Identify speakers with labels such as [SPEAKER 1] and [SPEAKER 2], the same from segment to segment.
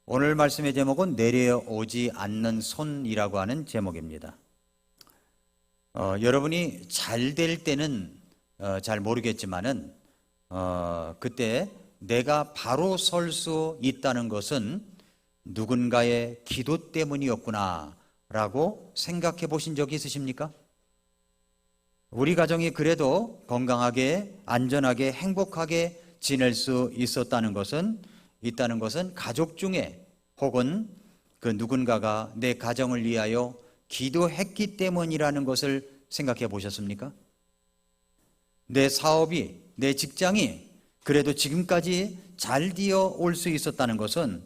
[SPEAKER 1] 오늘 말씀의 제목은 내려오지 않는 손이라고 하는 제목입니다. 여러분이 잘 될 때는 잘 모르겠지만은 그때 내가 바로 설 수 있다는 것은 누군가의 기도 때문이었구나 라고 생각해 보신 적이 있으십니까? 우리 가정이 그래도 건강하게, 안전하게, 행복하게 지낼 수 있다는 것은 가족 중에 혹은 그 누군가가 내 가정을 위하여 기도했기 때문이라는 것을 생각해 보셨습니까? 내 사업이, 내 직장이 그래도 지금까지 잘 되어 올 수 있었다는 것은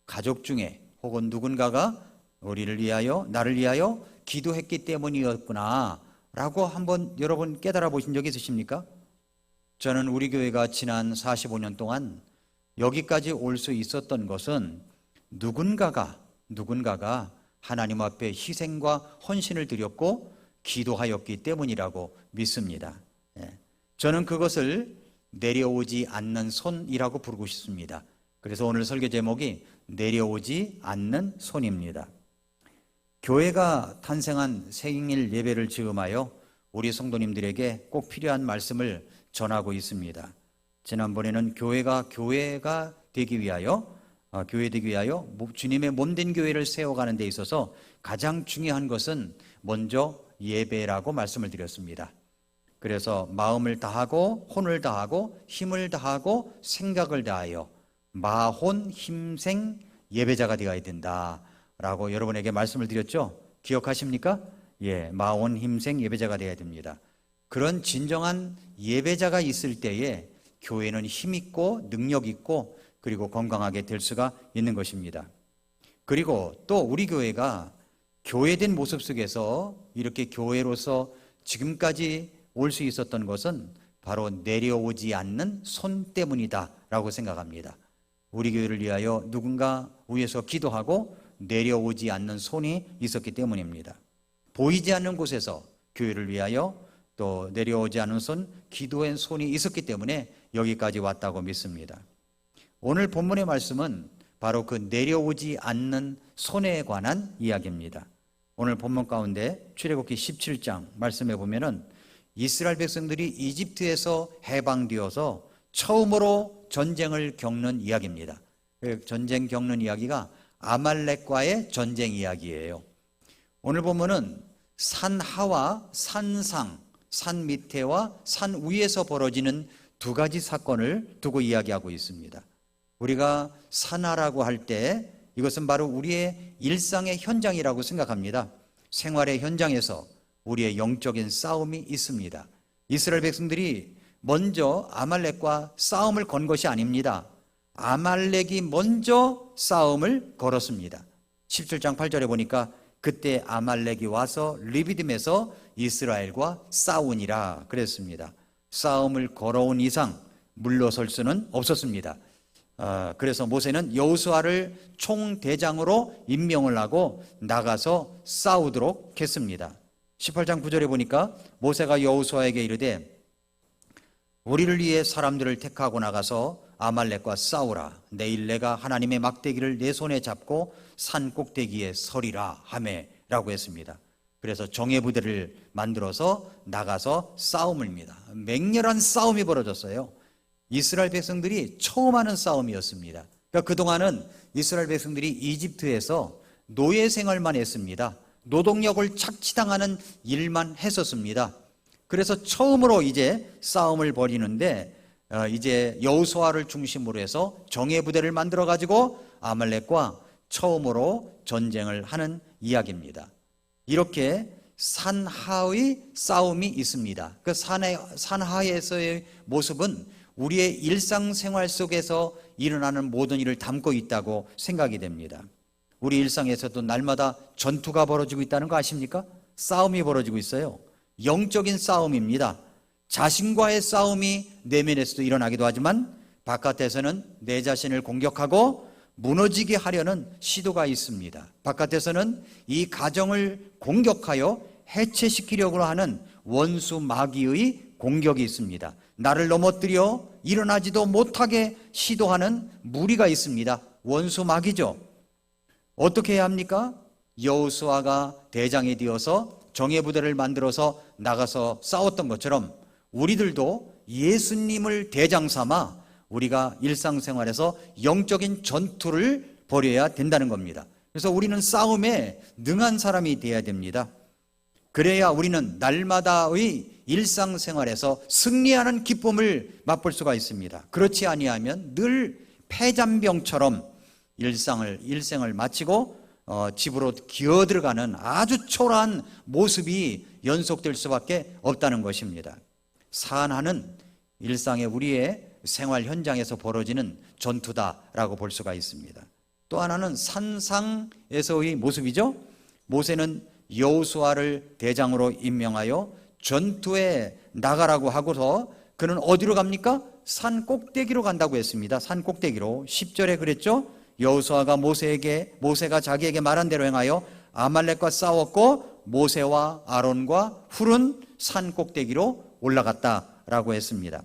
[SPEAKER 1] 가족 중에 혹은 누군가가 우리를 위하여, 나를 위하여 기도했기 때문이었구나 라고 한번 여러분 깨달아 보신 적이 있으십니까? 저는 우리 교회가 지난 45년 동안 여기까지 올 수 있었던 것은 누군가가 하나님 앞에 희생과 헌신을 드렸고 기도하였기 때문이라고 믿습니다. 저는 그것을 내려오지 않는 손이라고 부르고 싶습니다. 그래서 오늘 설교 제목이 내려오지 않는 손입니다. 교회가 탄생한 생일 예배를 즈음하여 우리 성도님들에게 꼭 필요한 말씀을 전하고 있습니다. 지난번에는 교회가 되기 위하여 주님의 몸된 교회를 세워가는 데 있어서 가장 중요한 것은 먼저 예배라고 말씀을 드렸습니다. 그래서 마음을 다하고 혼을 다하고 힘을 다하고 생각을 다하여 마혼 힘생 예배자가 되어야 된다라고 여러분에게 말씀을 드렸죠. 기억하십니까? 마혼 힘생 예배자가 되어야 됩니다. 그런 진정한 예배자가 있을 때에 교회는 힘있고 능력있고 그리고 건강하게 될 수가 있는 것입니다. 그리고 또 우리 교회가 교회된 모습 속에서 이렇게 교회로서 지금까지 올 수 있었던 것은 바로 내려오지 않는 손 때문이다 라고 생각합니다. 우리 교회를 위하여 누군가 위에서 기도하고 내려오지 않는 손이 있었기 때문입니다. 보이지 않는 곳에서 교회를 위하여 또 내려오지 않은 손, 기도의 손이 있었기 때문에 여기까지 왔다고 믿습니다. 오늘 본문의 말씀은 바로 그 내려오지 않는 손에 관한 이야기입니다. 오늘 본문 가운데 출애굽기 17장 말씀해 보면은 이스라엘 백성들이 이집트에서 해방되어서 처음으로 전쟁을 겪는 이야기입니다. 전쟁 겪는 이야기가 아말렉과의 전쟁 이야기예요. 오늘 본문은 산하와 산상, 산 밑에와 산 위에서 벌어지는 두 가지 사건을 두고 이야기하고 있습니다. 우리가 산하라고 할 때 이것은 바로 우리의 일상의 현장이라고 생각합니다. 생활의 현장에서 우리의 영적인 싸움이 있습니다. 이스라엘 백성들이 먼저 아말렉과 싸움을 건 것이 아닙니다. 아말렉이 먼저 싸움을 걸었습니다. 17장 8절에 보니까 그때 아말렉이 와서 르비딤에서 이스라엘과 싸우니라 그랬습니다. 싸움을 걸어온 이상 물러설 수는 없었습니다. 그래서 모세는 여호수아를 총대장으로 임명을 하고 나가서 싸우도록 했습니다. 18장 9절에 보니까 모세가 여호수아에게 이르되 우리를 위해 사람들을 택하고 나가서 아말렉과 싸우라. 내일 내가 하나님의 막대기를 내 손에 잡고 산 꼭대기에 서리라 하매 라고 했습니다. 그래서 정예부대를 만들어서 나가서 싸움입니다. 맹렬한 싸움이 벌어졌어요. 이스라엘 백성들이 처음 하는 싸움이었습니다. 그러니까 그동안은 이스라엘 백성들이 이집트에서 노예 생활만 했습니다. 노동력을 착취당하는 일만 했었습니다. 그래서 처음으로 이제 싸움을 벌이는데 이제 여호수아를 중심으로 해서 정예부대를 만들어 가지고 아말렉과 처음으로 전쟁을 하는 이야기입니다. 이렇게 산하의 싸움이 있습니다. 그 산하에서의 모습은 우리의 일상생활 속에서 일어나는 모든 일을 담고 있다고 생각이 됩니다. 우리 일상에서도 날마다 전투가 벌어지고 있다는 거 아십니까? 싸움이 벌어지고 있어요. 영적인 싸움입니다. 자신과의 싸움이 내면에서도 일어나기도 하지만 바깥에서는 내 자신을 공격하고 무너지게 하려는 시도가 있습니다. 바깥에서는 이 가정을 공격하여 해체시키려고 하는 원수 마귀의 공격이 있습니다. 나를 넘어뜨려 일어나지도 못하게 시도하는 무리가 있습니다. 원수 마귀죠. 어떻게 해야 합니까? 여호수아가 대장이 되어서 정예부대를 만들어서 나가서 싸웠던 것처럼 우리들도 예수님을 대장 삼아 우리가 일상생활에서 영적인 전투를 벌여야 된다는 겁니다. 그래서 우리는 싸움에 능한 사람이 되어야 됩니다. 그래야 우리는 날마다의 일상생활에서 승리하는 기쁨을 맛볼 수가 있습니다. 그렇지 아니하면 늘 폐잔병처럼 일생을 마치고 집으로 기어들어가는 아주 초라한 모습이 연속될 수밖에 없다는 것입니다. 산하는 일상의 우리의 생활 현장에서 벌어지는 전투다라고 볼 수가 있습니다. 또 하나는 산상에서의 모습이죠. 모세는 여호수아를 대장으로 임명하여 전투에 나가라고 하고서 그는 어디로 갑니까? 산 꼭대기로 간다고 했습니다. 산 꼭대기로. 10절에 그랬죠. 여호수아가 모세가 자기에게 말한 대로 행하여 아말렉과 싸웠고 모세와 아론과 훌은 산 꼭대기로 올라갔다라고 했습니다.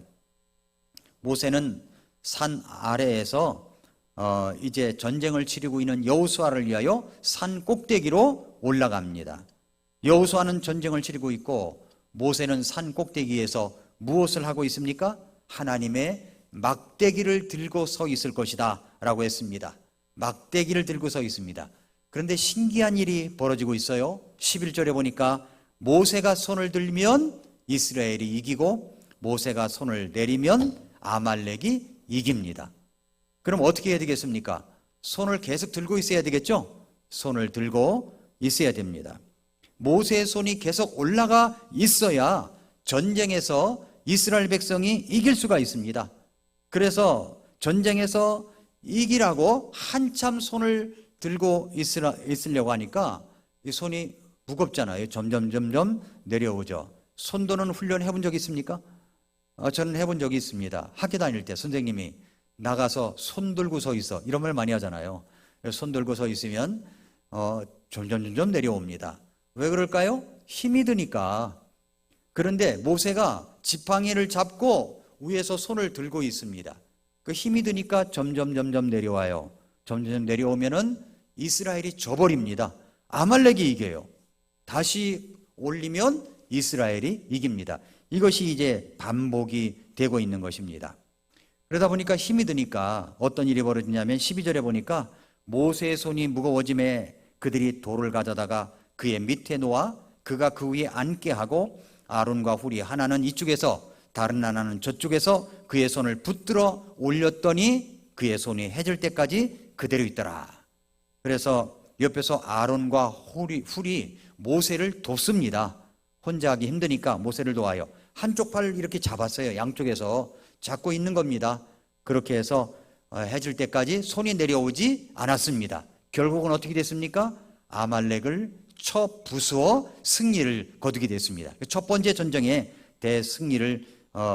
[SPEAKER 1] 모세는 산 아래에서 이제 전쟁을 치르고 있는 여호수아를 위하여 산 꼭대기로 올라갑니다. 여호수아는 전쟁을 치르고 있고 모세는 산 꼭대기에서 무엇을 하고 있습니까? 하나님의 막대기를 들고 서 있을 것이다 라고 했습니다. 막대기를 들고 서 있습니다. 그런데 신기한 일이 벌어지고 있어요. 11절에 보니까 모세가 손을 들면 이스라엘이 이기고 모세가 손을 내리면 아말렉이 이깁니다. 그럼 어떻게 해야 되겠습니까? 손을 계속 들고 있어야 되겠죠? 손을 들고 있어야 됩니다. 모세의 손이 계속 올라가 있어야 전쟁에서 이스라엘 백성이 이길 수가 있습니다. 그래서 전쟁에서 이기라고 한참 손을 들고 있으려고 하니까 이 손이 무겁잖아요. 점점 내려오죠. 손도는 훈련 해본 적 있습니까? 저는 해본 적이 있습니다. 학교 다닐 때 선생님이 나가서 손 들고 서 있어 이런 말 많이 하잖아요. 손 들고 서 있으면 점점 내려옵니다. 왜 그럴까요? 힘이 드니까. 그런데 모세가 지팡이를 잡고 위에서 손을 들고 있습니다. 그 힘이 드니까 점점 내려와요. 점점 내려오면은 이스라엘이 져버립니다. 아말렉이 이겨요. 다시 올리면 이스라엘이 이깁니다. 이것이 이제 반복이 되고 있는 것입니다. 그러다 보니까 힘이 드니까 어떤 일이 벌어지냐면 12절에 보니까 모세의 손이 무거워짐에 그들이 돌을 가져다가 그의 밑에 놓아 그가 그 위에 앉게 하고 아론과 훌이 하나는 이쪽에서 다른 하나는 저쪽에서 그의 손을 붙들어 올렸더니 그의 손이 해질 때까지 그대로 있더라. 그래서 옆에서 아론과 훌이 모세를 돕습니다. 혼자 하기 힘드니까 모세를 도와요. 한쪽 팔을 이렇게 잡았어요. 양쪽에서 잡고 있는 겁니다. 그렇게 해서 해질 때까지 손이 내려오지 않았습니다. 결국은 어떻게 됐습니까? 아말렉을 쳐 부수어 승리를 거두게 됐습니다. 첫 번째 전쟁에 대승리를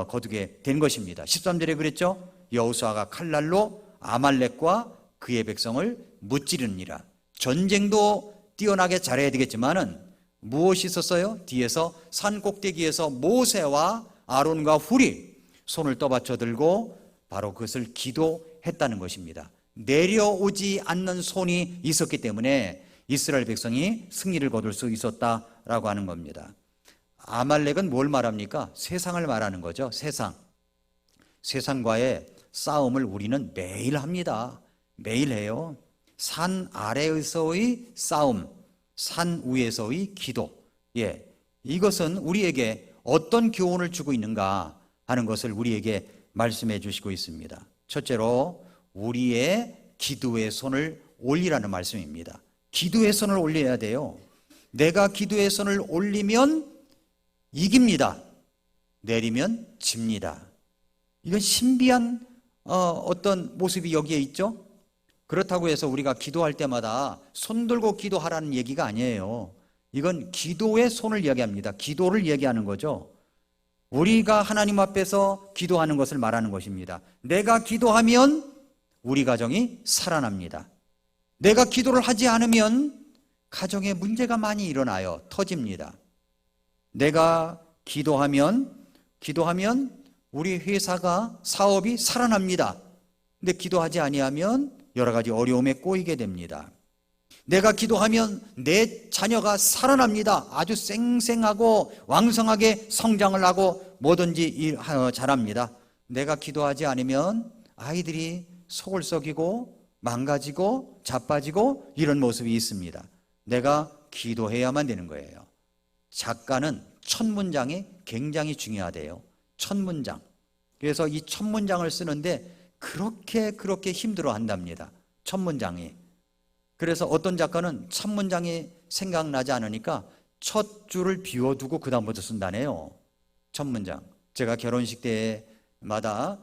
[SPEAKER 1] 거두게 된 것입니다. 13절에 그랬죠? 여호수아가 칼날로 아말렉과 그의 백성을 무찌르니라. 전쟁도 뛰어나게 잘해야 되겠지만은 무엇이 있었어요? 뒤에서 산 꼭대기에서 모세와 아론과 훌이 손을 떠받쳐 들고 바로 그것을 기도했다는 것입니다. 내려오지 않는 손이 있었기 때문에 이스라엘 백성이 승리를 거둘 수 있었다라고 하는 겁니다. 아말렉은 뭘 말합니까? 세상을 말하는 거죠. 세상과의 싸움을 우리는 매일 합니다. 매일 해요. 산 아래에서의 싸움, 산 위에서의 기도. 이것은 우리에게 어떤 교훈을 주고 있는가 하는 것을 우리에게 말씀해 주시고 있습니다. 첫째로 우리의 기도의 손을 올리라는 말씀입니다. 기도의 손을 올려야 돼요. 내가 기도의 손을 올리면 이깁니다. 내리면 집니다. 이건 신비한 어떤 모습이 여기에 있죠. 그렇다고 해서 우리가 기도할 때마다 손 들고 기도하라는 얘기가 아니에요. 이건 기도의 손을 이야기합니다. 기도를 얘기하는 거죠. 우리가 하나님 앞에서 기도하는 것을 말하는 것입니다. 내가 기도하면 우리 가정이 살아납니다. 내가 기도를 하지 않으면 가정에 문제가 많이 일어나요. 터집니다. 내가 기도하면 우리 회사가 사업이 살아납니다. 근데 기도하지 아니하면 여러 가지 어려움에 꼬이게 됩니다. 내가 기도하면 내 자녀가 살아납니다. 아주 쌩쌩하고 왕성하게 성장을 하고 뭐든지 잘합니다. 내가 기도하지 않으면 아이들이 속을 썩이고 망가지고 자빠지고 이런 모습이 있습니다. 내가 기도해야만 되는 거예요. 작가는 첫 문장이 굉장히 중요하대요. 첫 문장. 그래서 이 첫 문장을 쓰는데 그렇게 힘들어 한답니다. 첫 문장이. 그래서 어떤 작가는 첫 문장이 생각나지 않으니까 첫 줄을 비워두고 그 다음부터 쓴다네요. 첫 문장. 제가 결혼식 때마다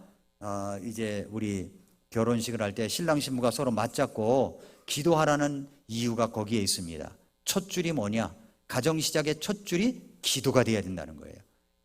[SPEAKER 1] 이제 우리 결혼식을 할 때 신랑 신부가 서로 맞잡고 기도하라는 이유가 거기에 있습니다. 첫 줄이 뭐냐? 가정 시작의 첫 줄이 기도가 되어야 된다는 거예요.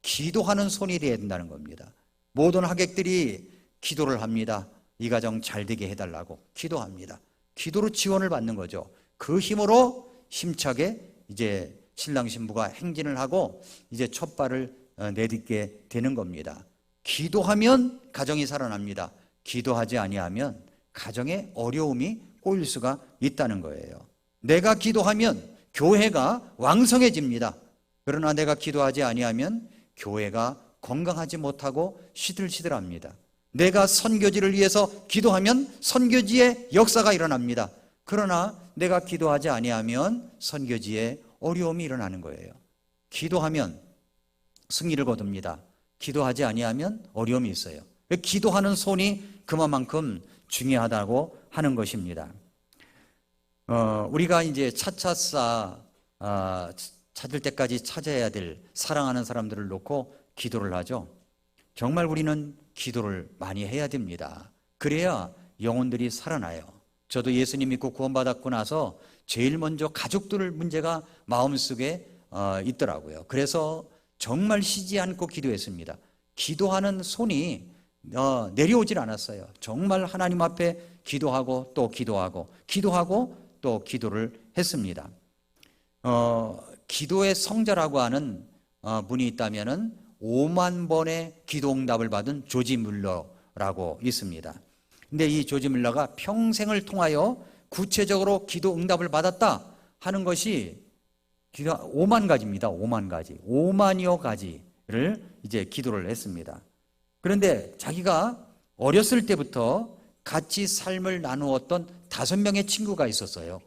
[SPEAKER 1] 기도하는 손이 되어야 된다는 겁니다. 모든 하객들이 기도를 합니다. 이 가정 잘 되게 해달라고 기도합니다. 기도로 지원을 받는 거죠. 그 힘으로 힘차게 이제 신랑 신부가 행진을 하고 이제 첫 발을 내딛게 되는 겁니다. 기도하면 가정이 살아납니다. 기도하지 아니하면 가정에 어려움이 꼬일 수가 있다는 거예요. 내가 기도하면 교회가 왕성해집니다. 그러나 내가 기도하지 아니하면 교회가 건강하지 못하고 시들시들합니다. 내가 선교지를 위해서 기도하면 선교지의 역사가 일어납니다. 그러나 내가 기도하지 아니하면 선교지에 어려움이 일어나는 거예요. 기도하면 승리를 거둡니다. 기도하지 아니하면 어려움이 있어요. 기도하는 손이 그만큼 중요하다고 하는 것입니다. 우리가 이제 차차차 찾을 때까지 찾아야 될 사랑하는 사람들을 놓고 기도를 하죠. 정말 우리는 기도를 많이 해야 됩니다. 그래야 영혼들이 살아나요. 저도 예수님 믿고 구원받았고 나서 제일 먼저 가족들 문제가 마음속에 있더라고요. 그래서 정말 쉬지 않고 기도했습니다. 기도하는 손이 내려오질 않았어요. 정말 하나님 앞에 기도하고 또 기도하고 또 기도를 했습니다. 기도의 성자라고 하는 분이 있다면은 5만 번의 기도 응답을 받은 조지 뮬러라고 있습니다. 근데 이 조지 뮬러가 평생을 통하여 구체적으로 기도 응답을 받았다 하는 것이 5만 가지입니다. 5만 가지. 5만여 가지를 이제 기도를 했습니다. 그런데 자기가 어렸을 때부터 같이 삶을 나누었던 5명의 친구가 있었어요.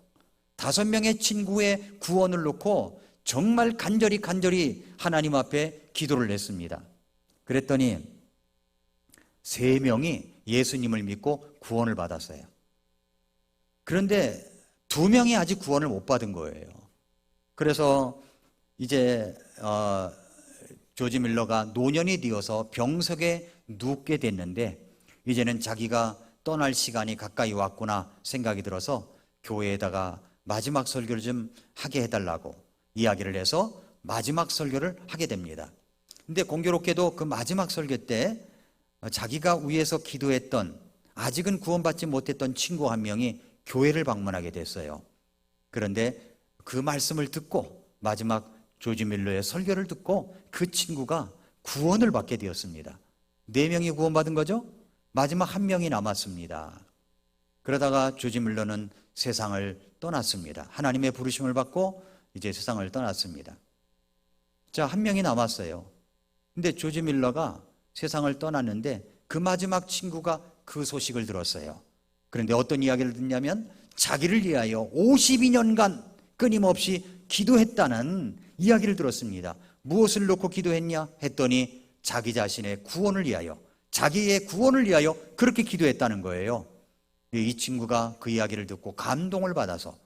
[SPEAKER 1] 5명의 친구의 구원을 놓고 정말 간절히 하나님 앞에 기도를 했습니다. 그랬더니 3명이 예수님을 믿고 구원을 받았어요. 그런데 2명이 아직 구원을 못 받은 거예요. 그래서 이제 조지 밀러가 노년이 되어서 병석에 눕게 됐는데 이제는 자기가 떠날 시간이 가까이 왔구나 생각이 들어서 교회에다가 마지막 설교를 좀 하게 해달라고 이야기를 해서 마지막 설교를 하게 됩니다. 근데 공교롭게도 그 마지막 설교 때 자기가 위에서 기도했던 아직은 구원받지 못했던 친구 한 명이 교회를 방문하게 됐어요. 그런데 그 말씀을 듣고 마지막 조지 밀러의 설교를 듣고 그 친구가 구원을 받게 되었습니다. 4명이 구원받은 거죠? 마지막 1명이 남았습니다. 그러다가 조지 밀러는 세상을 떠났습니다. 하나님의 부르심을 받고 이제 세상을 떠났습니다. 자, 1명이 남았어요. 근데 조지 밀러가 세상을 떠났는데 그 마지막 친구가 그 소식을 들었어요. 그런데 어떤 이야기를 듣냐면 자기를 위하여 52년간 끊임없이 기도했다는 이야기를 들었습니다. 무엇을 놓고 기도했냐 했더니 자기 자신의 구원을 위하여, 자기의 구원을 위하여 그렇게 기도했다는 거예요. 이 친구가 그 이야기를 듣고 감동을 받아서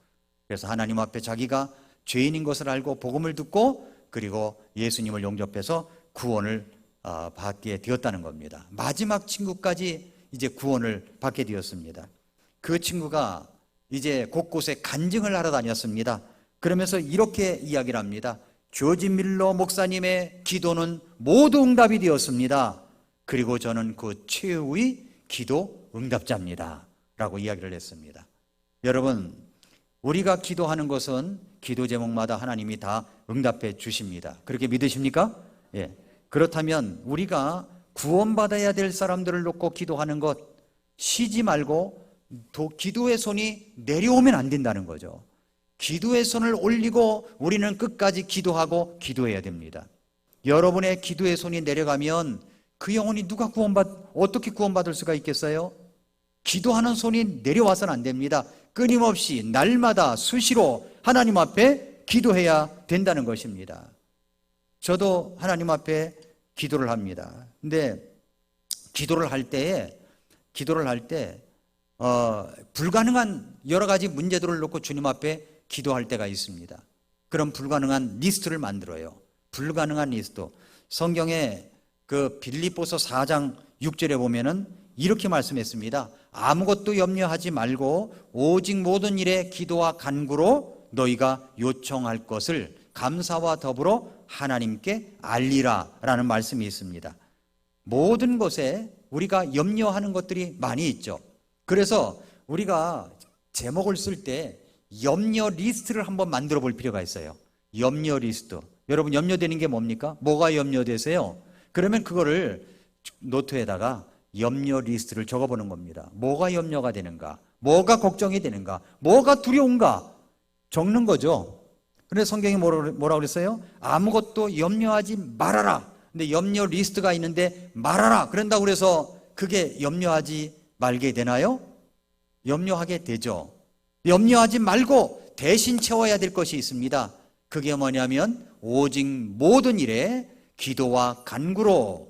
[SPEAKER 1] 그래서 하나님 앞에 자기가 죄인인 것을 알고 복음을 듣고 그리고 예수님을 영접해서 구원을 받게 되었다는 겁니다. 마지막 친구까지 이제 구원을 받게 되었습니다. 그 친구가 이제 곳곳에 간증을 하러 다녔습니다. 그러면서 이렇게 이야기를 합니다. 조지 밀러 목사님의 기도는 모두 응답이 되었습니다. 그리고 저는 그 최후의 기도 응답자입니다. 라고 이야기를 했습니다. 여러분, 우리가 기도하는 것은 기도 제목마다 하나님이 다 응답해 주십니다. 그렇게 믿으십니까? 예. 그렇다면 우리가 구원받아야 될 사람들을 놓고 기도하는 것 쉬지 말고 기도의 손이 내려오면 안 된다는 거죠. 기도의 손을 올리고 우리는 끝까지 기도하고 기도해야 됩니다. 여러분의 기도의 손이 내려가면 그 영혼이 어떻게 구원받을 수가 있겠어요? 기도하는 손이 내려와서는 안 됩니다. 끊임없이 날마다 수시로 하나님 앞에 기도해야 된다는 것입니다. 저도 하나님 앞에 기도를 합니다. 근데 기도를 할 때 불가능한 여러 가지 문제들을 놓고 주님 앞에 기도할 때가 있습니다. 그럼 불가능한 리스트를 만들어요. 불가능한 리스트. 성경에 그 빌립보서 4장 6절에 보면은 이렇게 말씀했습니다. 아무것도 염려하지 말고 오직 모든 일에 기도와 간구로 너희가 요청할 것을 감사와 더불어 하나님께 알리라 라는 말씀이 있습니다. 모든 것에 우리가 염려하는 것들이 많이 있죠. 그래서 우리가 제목을 쓸 때 염려 리스트를 한번 만들어 볼 필요가 있어요. 염려 리스트. 여러분 염려되는 게 뭡니까? 뭐가 염려되세요? 그러면 그거를 노트에다가 염려 리스트를 적어보는 겁니다. 뭐가 염려가 되는가? 뭐가 걱정이 되는가? 뭐가 두려운가? 적는 거죠. 그런데 성경이 뭐라고 그랬어요? 아무것도 염려하지 말아라. 근데 염려 리스트가 있는데 말아라. 그런다고 그래서 그게 염려하지 말게 되나요? 염려하게 되죠. 염려하지 말고 대신 채워야 될 것이 있습니다. 그게 뭐냐면 오직 모든 일에 기도와 간구로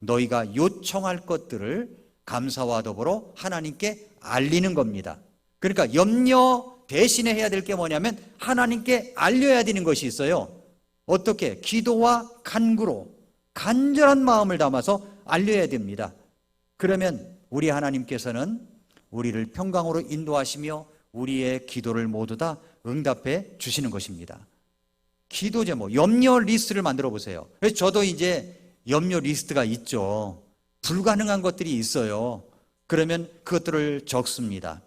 [SPEAKER 1] 너희가 요청할 것들을 감사와 더불어 하나님께 알리는 겁니다. 그러니까 염려 대신에 해야 될 게 뭐냐면 하나님께 알려야 되는 것이 있어요. 어떻게? 기도와 간구로 간절한 마음을 담아서 알려야 됩니다. 그러면 우리 하나님께서는 우리를 평강으로 인도하시며 우리의 기도를 모두 다 응답해 주시는 것입니다. 기도 제목, 염려 리스트를 만들어 보세요. 그래서 저도 이제 염려 리스트가 있죠. 불가능한 것들이 있어요. 그러면 그것들을 적습니다.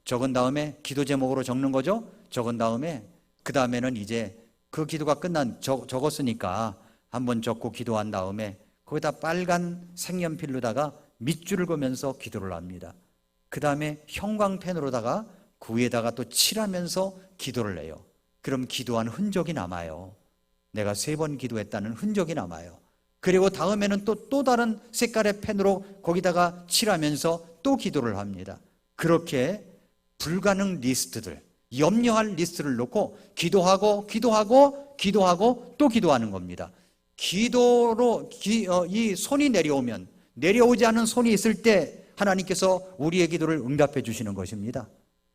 [SPEAKER 1] 적은 다음에 기도 제목으로 적는 거죠. 적은 다음에 그 다음에는 이제 그 기도가 적었으니까 한번 적고 기도한 다음에 거기다 빨간 색연필로다가 밑줄을 그으면서 기도를 합니다. 그 다음에 형광펜으로다가 그 위에다가 또 칠하면서 기도를 해요. 그럼 기도한 흔적이 남아요. 내가 3번 기도했다는 흔적이 남아요. 그리고 다음에는 또 다른 색깔의 펜으로 거기다가 칠하면서 또 기도를 합니다. 그렇게 불가능 리스트들, 염려할 리스트를 놓고 기도하고 또 기도하는 겁니다. 기도로 이 손이 내려오지 않은 손이 있을 때 하나님께서 우리의 기도를 응답해 주시는 것입니다.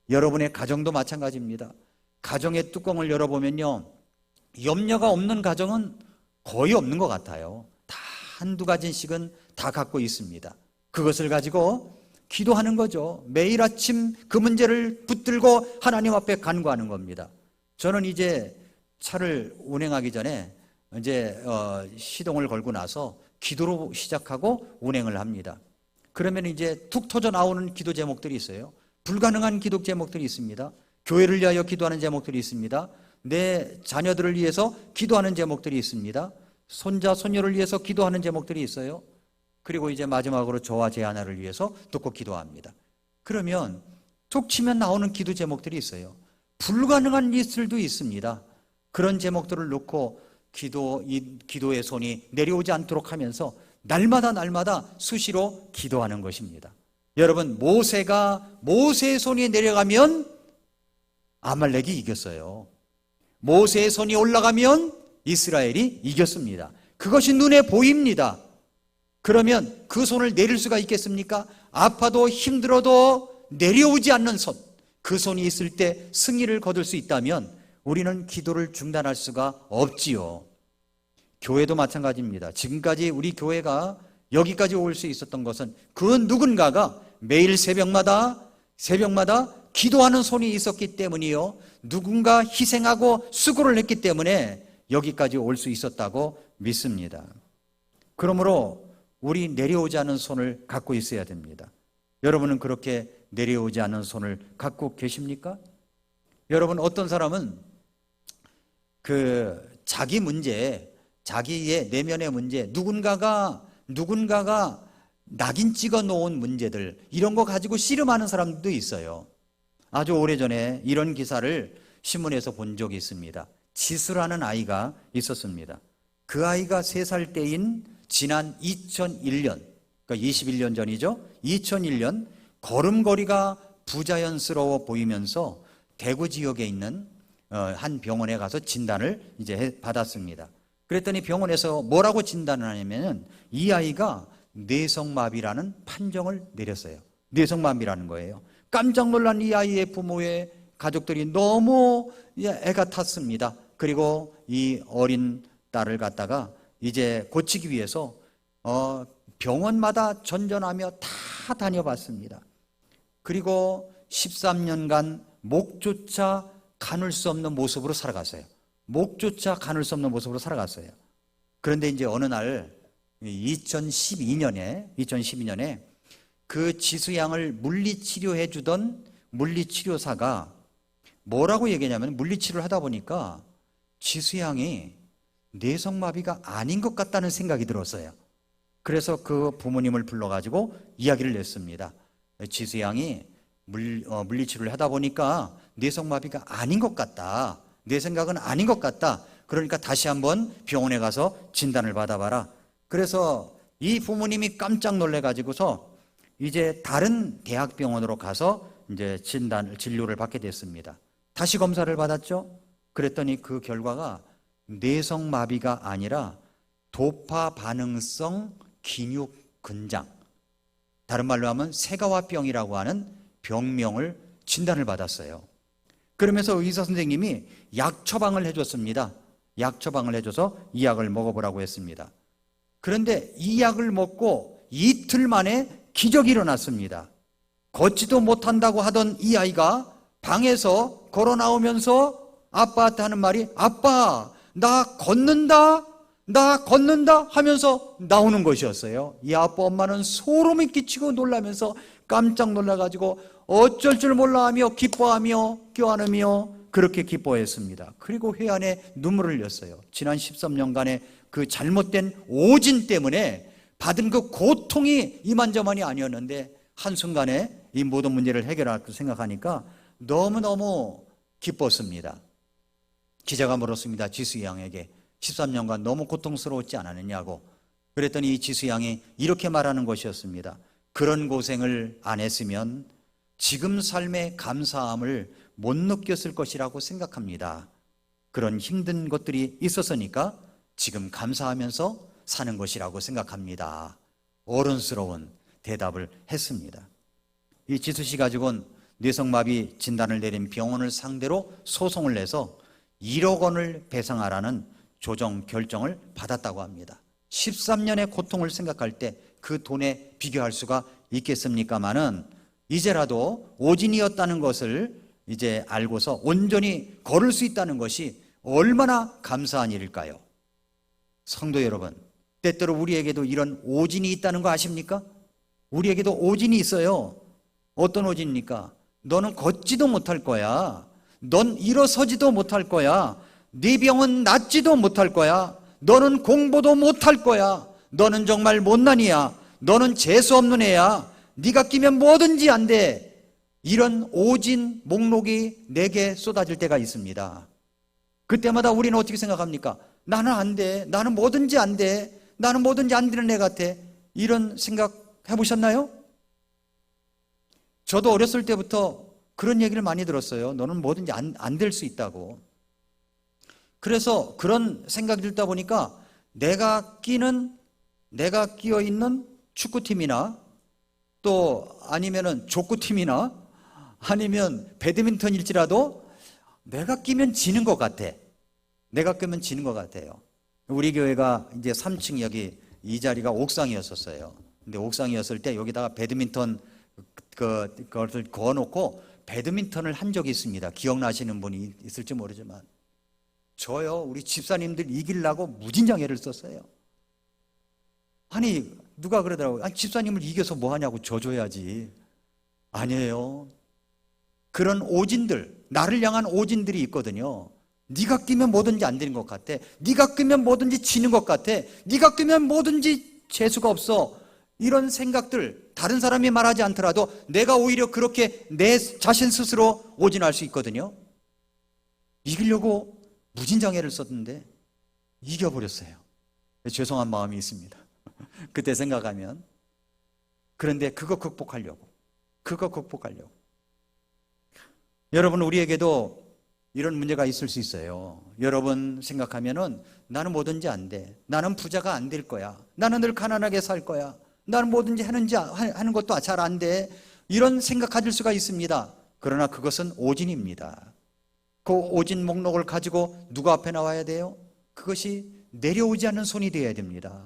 [SPEAKER 1] 여러분의 가정도 마찬가지입니다. 가정의 뚜껑을 열어보면요, 염려가 없는 가정은 거의 없는 것 같아요. 다 한두 가지씩은 다 갖고 있습니다. 그것을 가지고 기도하는 거죠. 매일 아침 그 문제를 붙들고 하나님 앞에 간구하는 겁니다. 저는 이제 차를 운행하기 전에 이제 시동을 걸고 나서 기도로 시작하고 운행을 합니다. 그러면 이제 툭 터져 나오는 기도 제목들이 있어요. 불가능한 기도 제목들이 있습니다. 교회를 위하여 기도하는 제목들이 있습니다. 내 자녀들을 위해서 기도하는 제목들이 있습니다. 손자, 손녀를 위해서 기도하는 제목들이 있어요. 그리고 이제 마지막으로 저와 제 아내를 위해서 듣고 기도합니다. 그러면 툭 치면 나오는 기도 제목들이 있어요. 불가능한 리스트도 있습니다. 그런 제목들을 놓고 기도의 손이 내려오지 않도록 하면서 날마다 수시로 기도하는 것입니다. 여러분, 모세의 손이 내려가면 아말렉이 이겼어요. 모세의 손이 올라가면 이스라엘이 이겼습니다. 그것이 눈에 보입니다. 그러면 그 손을 내릴 수가 있겠습니까? 아파도 힘들어도 내려오지 않는 손, 그 손이 있을 때 승리를 거둘 수 있다면 우리는 기도를 중단할 수가 없지요. 교회도 마찬가지입니다. 지금까지 우리 교회가 여기까지 올 수 있었던 것은 그 누군가가 매일 새벽마다 기도하는 손이 있었기 때문이요, 누군가 희생하고 수고를 했기 때문에 여기까지 올 수 있었다고 믿습니다. 그러므로 우리 내려오지 않은 손을 갖고 있어야 됩니다. 여러분은 그렇게 내려오지 않은 손을 갖고 계십니까? 여러분, 어떤 사람은 자기의 내면의 문제, 누군가가 낙인 찍어 놓은 문제들, 이런 거 가지고 씨름하는 사람들도 있어요. 아주 오래전에 이런 기사를 신문에서 본 적이 있습니다. 지수라는 아이가 있었습니다. 그 아이가 3살 때인 지난 2001년, 그러니까 21년 전이죠. 2001년 걸음걸이가 부자연스러워 보이면서 대구 지역에 있는 한 병원에 가서 진단을 이제 받았습니다. 그랬더니 병원에서 뭐라고 진단을 하냐면은 이 아이가 뇌성마비라는 판정을 내렸어요. 뇌성마비라는 거예요. 깜짝 놀란 이 아이의 부모의 가족들이 너무 애가 탔습니다. 그리고 이 어린 딸을 갖다가 이제 고치기 위해서 병원마다 전전하며 다 다녀봤습니다. 그리고 13년간 목조차 가눌 수 없는 모습으로 살아갔어요. 목조차 가눌 수 없는 모습으로 살아갔어요. 그런데 이제 어느 날 2012년에 그 지수양을 물리치료해 주던 물리치료사가 뭐라고 얘기하냐면, 물리치료를 하다 보니까 지수양이 뇌성마비가 아닌 것 같다는 생각이 들었어요. 그래서 그 부모님을 불러가지고 이야기를 냈습니다. 지수양이 물리치료를 하다 보니까 뇌성마비가 아닌 것 같다. 내 생각은 아닌 것 같다. 그러니까 다시 한번 병원에 가서 진단을 받아봐라. 그래서 이 부모님이 깜짝 놀래가지고서 이제 다른 대학병원으로 가서 이제 진료를 받게 됐습니다. 다시 검사를 받았죠. 그랬더니 그 결과가 뇌성마비가 아니라 도파 반응성 근육근장, 다른 말로 하면 세가와병이라고 하는 병명을 진단을 받았어요. 그러면서 의사 선생님이 약 처방을 해줬습니다. 약 처방을 해줘서 이 약을 먹어보라고 했습니다. 그런데 이 약을 먹고 이틀 만에 기적이 일어났습니다. 걷지도 못한다고 하던 이 아이가 방에서 걸어 나오면서 아빠한테 하는 말이, 아빠, 나 걷는다 하면서 나오는 것이었어요. 이 아빠 엄마는 소름이 끼치고 놀라면서 깜짝 놀라가지고 어쩔 줄 몰라 하며 기뻐하며 껴안으며 그렇게 기뻐했습니다. 그리고 회한에 눈물을 흘렸어요. 지난 13년간의 그 잘못된 오진 때문에 받은 그 고통이 이만저만이 아니었는데 한순간에 이 모든 문제를 해결할 거 생각하니까 너무너무 기뻤습니다. 기자가 물었습니다. 지수 양에게 13년간 너무 고통스러웠지 않았느냐고. 그랬더니 이 지수 양이 이렇게 말하는 것이었습니다. 그런 고생을 안 했으면 지금 삶의 감사함을 못 느꼈을 것이라고 생각합니다. 그런 힘든 것들이 있었으니까 지금 감사하면서 사는 것이라고 생각합니다. 어른스러운 대답을 했습니다. 이 지수 씨 가족은 뇌성마비 진단을 내린 병원을 상대로 소송을 내서 1억 원을 배상하라는 조정 결정을 받았다고 합니다. 13년의 고통을 생각할 때 그 돈에 비교할 수가 있겠습니까마는 이제라도 오진이었다는 것을 이제 알고서 온전히 걸을 수 있다는 것이 얼마나 감사한 일일까요? 성도 여러분, 때때로 우리에게도 이런 오진이 있다는 거 아십니까? 우리에게도 오진이 있어요. 어떤 오진입니까? 너는 걷지도 못할 거야. 넌 일어서지도 못할 거야. 네 병은 낫지도 못할 거야. 너는 공부도 못할 거야. 너는 정말 못난이야. 너는 재수 없는 애야. 네가 끼면 뭐든지 안 돼. 이런 오진 목록이 내게 쏟아질 때가 있습니다. 그때마다 우리는 어떻게 생각합니까? 나는 안 돼. 나는 뭐든지 안 돼. 나는 뭐든지 안 되는 애 같아. 이런 생각 해보셨나요? 저도 어렸을 때부터 그런 얘기를 많이 들었어요. 너는 뭐든지 안 될 수 있다고. 그래서 그런 생각이 들다 보니까 내가 끼어 있는 축구팀이나 또 아니면은 족구팀이나 아니면 배드민턴일지라도 내가 끼면 지는 것 같아. 내가 끼면 지는 것 같아요. 우리 교회가 이제 3층 여기 이 자리가 옥상이었었어요. 근데 옥상이었을 때 여기다가 배드민턴 그것을 그어놓고 배드민턴을 한 적이 있습니다. 기억나시는 분이 있을지 모르지만 저요, 우리 집사님들 이기려고 무진장애를 썼어요. 아니 누가 그러더라고요. 아니, 집사님을 이겨서 뭐 하냐고 져줘야지. 아니에요. 그런 오진들, 나를 향한 오진들이 있거든요. 네가 끼면 뭐든지 안 되는 것 같아. 네가 끼면 뭐든지 지는 것 같아. 네가 끼면 뭐든지 재수가 없어. 이런 생각들, 다른 사람이 말하지 않더라도 내가 오히려 그렇게 내 자신 스스로 오진할 수 있거든요. 이기려고 무진장애를 썼는데 이겨버렸어요. 죄송한 마음이 있습니다. 그때 생각하면. 그런데 그거 극복하려고. 여러분, 우리에게도 이런 문제가 있을 수 있어요. 여러분 생각하면은 나는 뭐든지 안 돼. 나는 부자가 안 될 거야. 나는 늘 가난하게 살 거야. 나는 뭐든지 하는 것도 잘 안 돼. 이런 생각 가질 수가 있습니다. 그러나 그것은 오진입니다. 그 오진 목록을 가지고 누구 앞에 나와야 돼요? 그것이 내려오지 않는 손이 되어야 됩니다.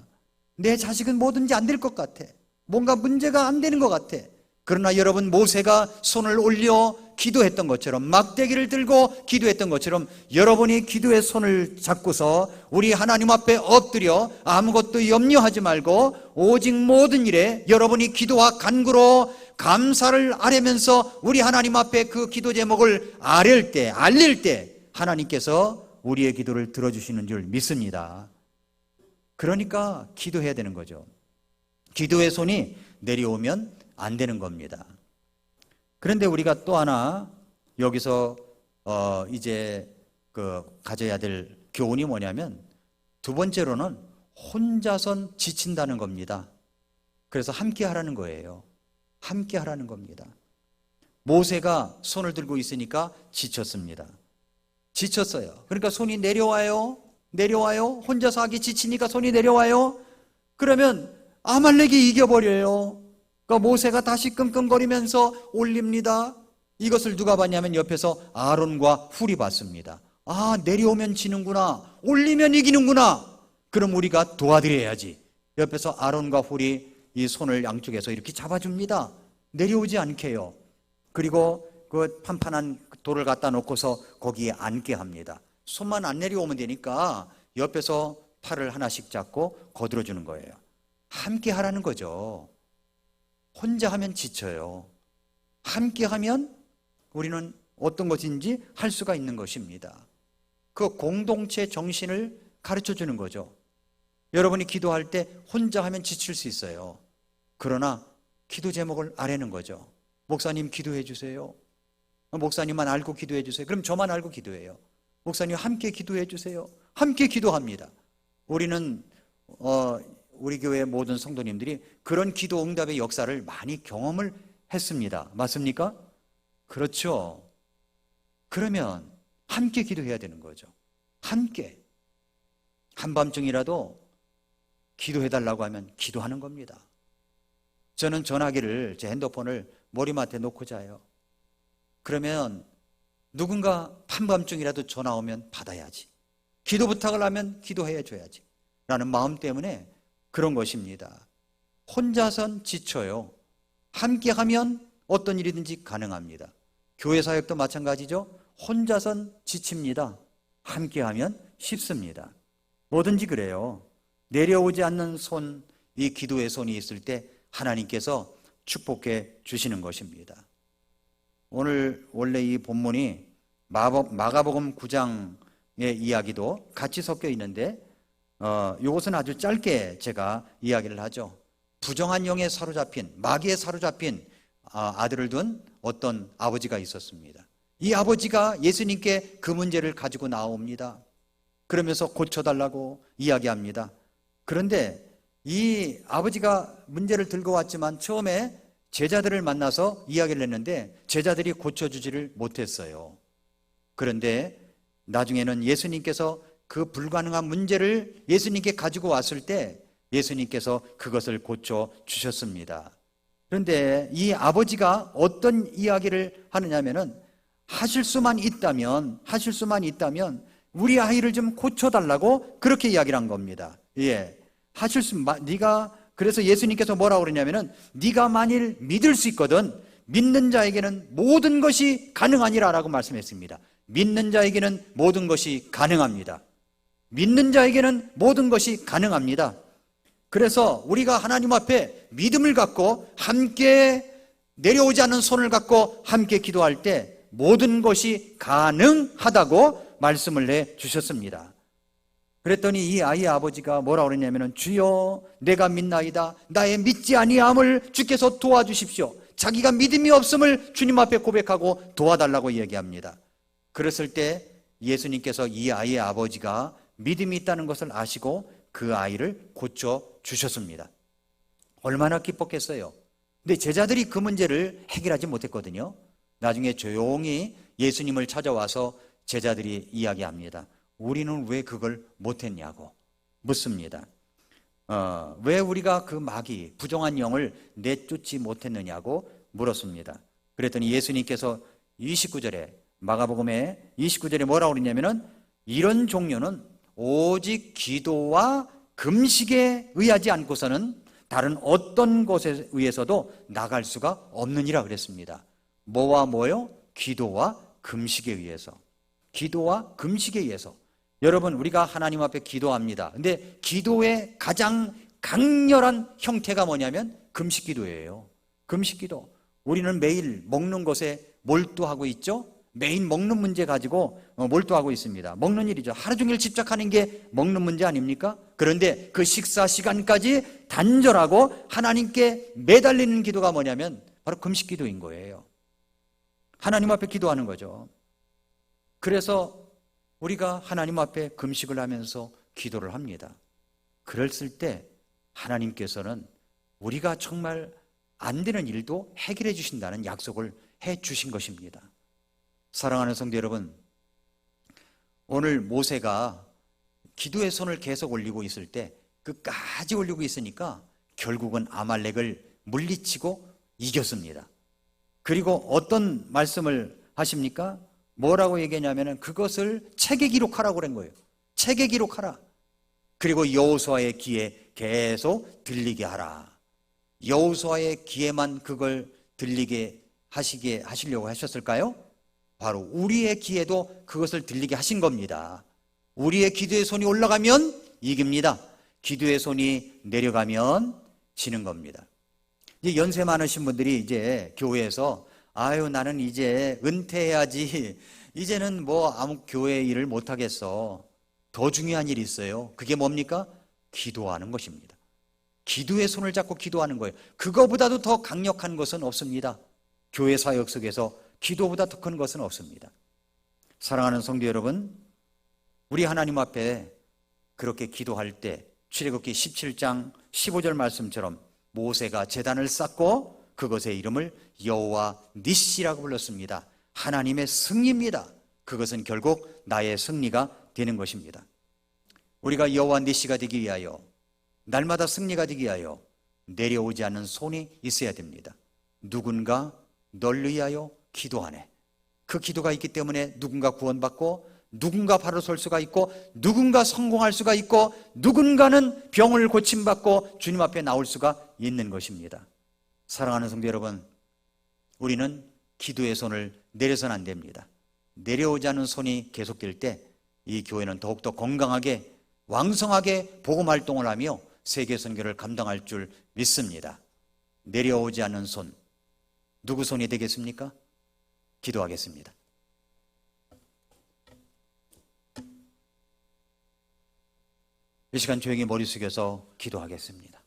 [SPEAKER 1] 내 자식은 뭐든지 안 될 것 같아. 뭔가 문제가 안 되는 것 같아. 그러나 여러분, 모세가 손을 올려 기도했던 것처럼, 막대기를 들고 기도했던 것처럼 여러분이 기도의 손을 잡고서 우리 하나님 앞에 엎드려 아무것도 염려하지 말고 오직 모든 일에 여러분이 기도와 간구로 감사를 아뢰면서 우리 하나님 앞에 그 기도 제목을 알릴 때 하나님께서 우리의 기도를 들어주시는 줄 믿습니다. 그러니까 기도해야 되는 거죠. 기도의 손이 내려오면 안 되는 겁니다. 그런데 우리가 또 하나 여기서 이제 가져야 될 교훈이 뭐냐면, 두 번째로는 혼자선 지친다는 겁니다. 그래서 함께 하라는 거예요. 함께 하라는 겁니다. 모세가 손을 들고 있으니까 지쳤습니다. 지쳤어요. 그러니까 손이 내려와요. 혼자서 하기 지치니까 손이 내려와요. 그러면 아말렉이 이겨버려요. 그러니까 모세가 다시 끙끙거리면서 올립니다. 이것을 누가 봤냐면 옆에서 아론과 훌이 봤습니다. 아, 내려오면 지는구나, 올리면 이기는구나. 그럼 우리가 도와드려야지. 옆에서 아론과 훌이 이 손을 양쪽에서 이렇게 잡아줍니다. 내려오지 않게요. 그리고 그 판판한 돌을 갖다 놓고서 거기에 앉게 합니다. 손만 안 내려오면 되니까 옆에서 팔을 하나씩 잡고 거들어주는 거예요. 함께 하라는 거죠. 혼자 하면 지쳐요. 함께 하면 우리는 어떤 것인지 할 수가 있는 것입니다. 그 공동체 정신을 가르쳐 주는 거죠. 여러분이 기도할 때 혼자 하면 지칠 수 있어요. 그러나 기도 제목을 아뢰는 거죠. 목사님 기도해 주세요. 목사님만 알고 기도해 주세요. 그럼 저만 알고 기도해요. 목사님 함께 기도해 주세요. 함께 기도합니다. 우리는 우리 교회 모든 성도님들이 그런 기도 응답의 역사를 많이 경험을 했습니다. 맞습니까? 그렇죠. 그러면 함께 기도해야 되는 거죠. 함께. 한밤중이라도 기도해달라고 하면 기도하는 겁니다. 저는 전화기를, 제 핸드폰을 머리맡에 놓고 자요. 그러면 누군가 한밤중이라도 전화 오면 받아야지. 기도 부탁을 하면 기도해 줘야지. 라는 마음 때문에 그런 것입니다. 혼자선 지쳐요. 함께 하면 어떤 일이든지 가능합니다. 교회 사역도 마찬가지죠. 혼자선 지칩니다. 함께 하면 쉽습니다. 뭐든지 그래요. 내려오지 않는 손, 이 기도의 손이 있을 때 하나님께서 축복해 주시는 것입니다. 오늘 원래 이 본문이 마가복음 9장의 이야기도 같이 섞여 있는데 이것은 아주 짧게 제가 이야기를 하죠. 부정한 영에 사로잡힌, 마귀에 사로잡힌 아들을 둔 어떤 아버지가 있었습니다. 이 아버지가 예수님께 그 문제를 가지고 나옵니다. 그러면서 고쳐달라고 이야기합니다. 그런데 이 아버지가 문제를 들고 왔지만 처음에 제자들을 만나서 이야기를 했는데 제자들이 고쳐주지를 못했어요. 그런데 나중에는 예수님께서 그 불가능한 문제를 예수님께 가지고 왔을 때 예수님께서 그것을 고쳐주셨습니다. 그런데 이 아버지가 어떤 이야기를 하느냐면은 하실 수만 있다면 우리 아이를 좀 고쳐달라고 그렇게 이야기를 한 겁니다. 예, 네가, 그래서 예수님께서 뭐라고 그러냐면은 네가 만일 믿을 수 있거든 믿는 자에게는 모든 것이 가능하니라 라고 말씀했습니다. 믿는 자에게는 모든 것이 가능합니다. 믿는 자에게는 모든 것이 가능합니다. 그래서 우리가 하나님 앞에 믿음을 갖고 함께 내려오지 않는 손을 갖고 함께 기도할 때 모든 것이 가능하다고 말씀을 해 주셨습니다. 그랬더니 이 아이의 아버지가 뭐라고 그랬냐면, 주여 내가 믿나이다. 나의 믿지 아니함을 주께서 도와주십시오. 자기가 믿음이 없음을 주님 앞에 고백하고 도와달라고 이야기합니다. 그랬을 때 예수님께서 이 아이의 아버지가 믿음이 있다는 것을 아시고 그 아이를 고쳐주셨습니다. 얼마나 기뻤겠어요. 근데 제자들이 그 문제를 해결하지 못했거든요. 나중에 조용히 예수님을 찾아와서 제자들이 이야기합니다. 우리는 왜 그걸 못했냐고 묻습니다. 왜 우리가 그 마귀, 부정한 영을 내쫓지 못했느냐고 물었습니다. 그랬더니 예수님께서 29절에, 마가복음의 29절에 뭐라고 그러냐면은, 이런 종류는 오직 기도와 금식에 의하지 않고서는 다른 어떤 곳에 의해서도 나갈 수가 없느니라 그랬습니다. 뭐와 뭐요? 기도와 금식에 의해서. 기도와 금식에 의해서. 여러분, 우리가 하나님 앞에 기도합니다. 근데 기도의 가장 강렬한 형태가 뭐냐면 금식 기도예요. 금식 기도. 우리는 매일 먹는 것에 몰두하고 있죠. 매일 먹는 문제 가지고 몰두하고 있습니다. 먹는 일이죠. 하루 종일 집착하는 게 먹는 문제 아닙니까? 그런데 그 식사 시간까지 단절하고 하나님께 매달리는 기도가 뭐냐면 바로 금식 기도인 거예요. 하나님 앞에 기도하는 거죠. 그래서 우리가 하나님 앞에 금식을 하면서 기도를 합니다. 그랬을 때 하나님께서는 우리가 정말 안 되는 일도 해결해 주신다는 약속을 해 주신 것입니다. 사랑하는 성도 여러분, 오늘 모세가 기도의 손을 계속 올리고 있을 때, 끝까지 올리고 있으니까 결국은 아말렉을 물리치고 이겼습니다. 그리고 어떤 말씀을 하십니까? 뭐라고 얘기했냐면 그것을 책에 기록하라고 그런 거예요. 책에 기록하라. 그리고 여호수아의 귀에 계속 들리게 하라. 여호수아의 귀에만 그걸 들리게 하시려고 하셨을까요? 바로 우리의 귀에도 그것을 들리게 하신 겁니다. 우리의 기도의 손이 올라가면 이깁니다. 기도의 손이 내려가면 지는 겁니다. 이제 연세 많으신 분들이 이제 교회에서 아유, 나는 이제 은퇴해야지. 이제는 뭐 아무 교회 일을 못하겠어. 더 중요한 일이 있어요. 그게 뭡니까? 기도하는 것입니다. 기도의 손을 잡고 기도하는 거예요. 그거보다도 더 강력한 것은 없습니다. 교회 사역 속에서 기도보다 더 큰 것은 없습니다. 사랑하는 성도 여러분, 우리 하나님 앞에 그렇게 기도할 때 출애굽기 17장 15절 말씀처럼 모세가 제단을 쌓고 그것의 이름을 여호와 니시라고 불렀습니다. 하나님의 승리입니다. 그것은 결국 나의 승리가 되는 것입니다. 우리가 여호와 니시가 되기 위하여, 날마다 승리가 되기 위하여 내려오지 않는 손이 있어야 됩니다. 누군가 널 위하여 기도하네. 그 기도가 있기 때문에 누군가 구원받고, 누군가 바로 설 수가 있고, 누군가 성공할 수가 있고, 누군가는 병을 고침받고 주님 앞에 나올 수가 있는 것입니다. 사랑하는 성도 여러분, 우리는 기도의 손을 내려서는 안 됩니다. 내려오지 않은 손이 계속될 때 이 교회는 더욱더 건강하게 왕성하게 복음 활동을 하며 세계 선교를 감당할 줄 믿습니다. 내려오지 않는 손, 누구 손이 되겠습니까? 기도하겠습니다. 이 시간 조용히 머리 숙여서 기도하겠습니다.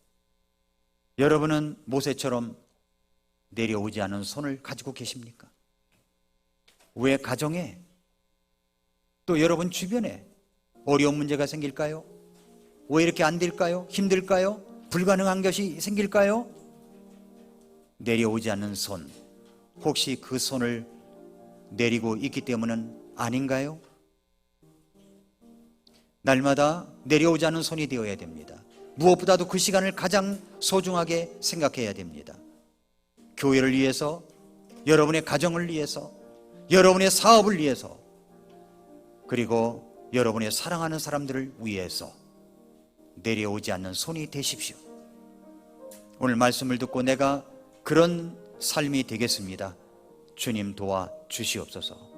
[SPEAKER 1] 여러분은 모세처럼 내려오지 않은 손을 가지고 계십니까? 왜 가정에, 또 여러분 주변에 어려운 문제가 생길까요? 왜 이렇게 안 될까요? 힘들까요? 불가능한 것이 생길까요? 내려오지 않는 손, 혹시 그 손을 내리고 있기 때문은 아닌가요? 날마다 내려오지 않는 손이 되어야 됩니다. 무엇보다도 그 시간을 가장 소중하게 생각해야 됩니다. 교회를 위해서, 여러분의 가정을 위해서, 여러분의 사업을 위해서, 그리고 여러분의 사랑하는 사람들을 위해서 내려오지 않는 손이 되십시오. 오늘 말씀을 듣고 내가 그런 삶이 되겠습니다. 주님 도와주시옵소서.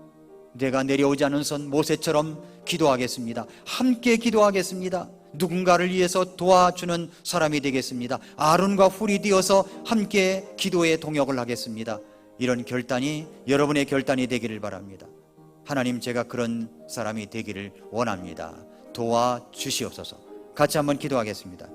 [SPEAKER 1] 내가 내려오지 않은 손, 모세처럼 기도하겠습니다. 함께 기도하겠습니다. 누군가를 위해서 도와주는 사람이 되겠습니다. 아론과 훌이 되어서 함께 기도에 동역을 하겠습니다. 이런 결단이 여러분의 결단이 되기를 바랍니다. 하나님, 제가 그런 사람이 되기를 원합니다. 도와주시옵소서. 같이 한번 기도하겠습니다.